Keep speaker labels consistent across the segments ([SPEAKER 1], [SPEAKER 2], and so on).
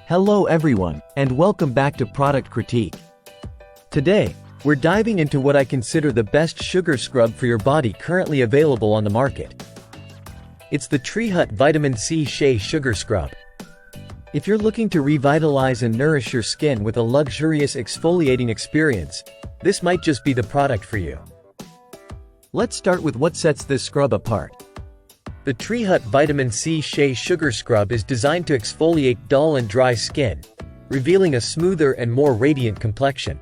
[SPEAKER 1] Hello everyone, and welcome back to Product Critique. Today, we're diving into what I consider the best sugar scrub for your body currently available on the market. It's the Tree Hut Vitamin C Shea Sugar Scrub. If you're looking to revitalize and nourish your skin with a luxurious exfoliating experience, this might just be the product for you. Let's start with what sets this scrub apart. The Tree Hut Vitamin C Shea Sugar Scrub is designed to exfoliate dull and dry skin, revealing a smoother and more radiant complexion.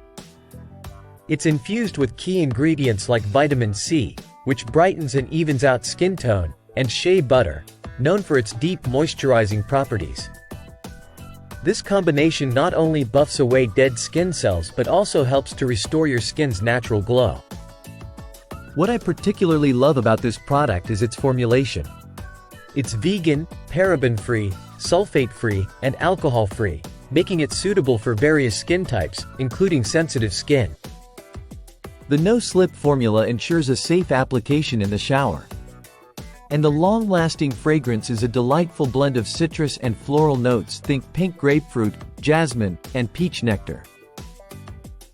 [SPEAKER 1] It's infused with key ingredients like vitamin C, which brightens and evens out skin tone, and shea butter, known for its deep moisturizing properties. This combination not only buffs away dead skin cells but also helps to restore your skin's natural glow. What I particularly love about this product is its formulation. It's vegan, paraben-free, sulfate-free, and alcohol-free, making it suitable for various skin types, including sensitive skin. The no-slip formula ensures a safe application in the shower. And the long-lasting fragrance is a delightful blend of citrus and floral notes. Think pink grapefruit, jasmine, and peach nectar.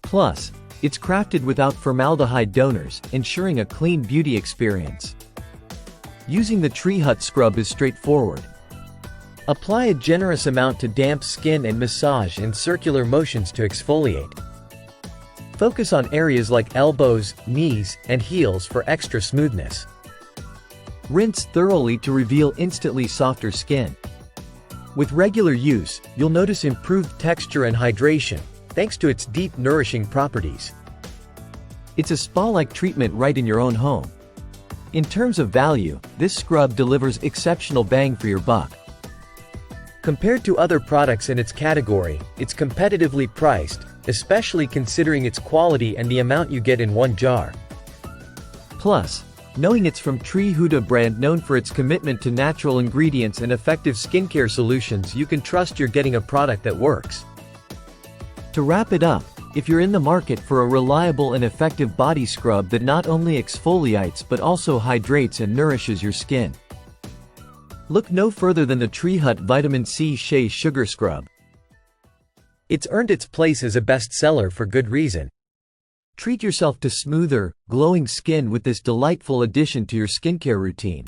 [SPEAKER 1] Plus, it's crafted without formaldehyde donors, ensuring a clean beauty experience. Using the Tree Hut scrub is straightforward. Apply a generous amount to damp skin and massage in circular motions to exfoliate. Focus on areas like elbows, knees, and heels for extra smoothness. Rinse thoroughly to reveal instantly softer skin. With regular use, you'll notice improved texture and hydration, thanks to its deep nourishing properties. It's a spa-like treatment right in your own home. In terms of value, this scrub delivers exceptional bang for your buck. Compared to other products in its category, it's competitively priced, especially considering its quality and the amount you get in one jar. Plus, knowing it's from Tree Hut, a brand known for its commitment to natural ingredients and effective skincare solutions, you can trust you're getting a product that works. To wrap it up, if you're in the market for a reliable and effective body scrub that not only exfoliates but also hydrates and nourishes your skin, look no further than the Tree Hut Vitamin C Shea Sugar Scrub. It's earned its place as a bestseller for good reason. Treat yourself to smoother, glowing skin with this delightful addition to your skincare routine.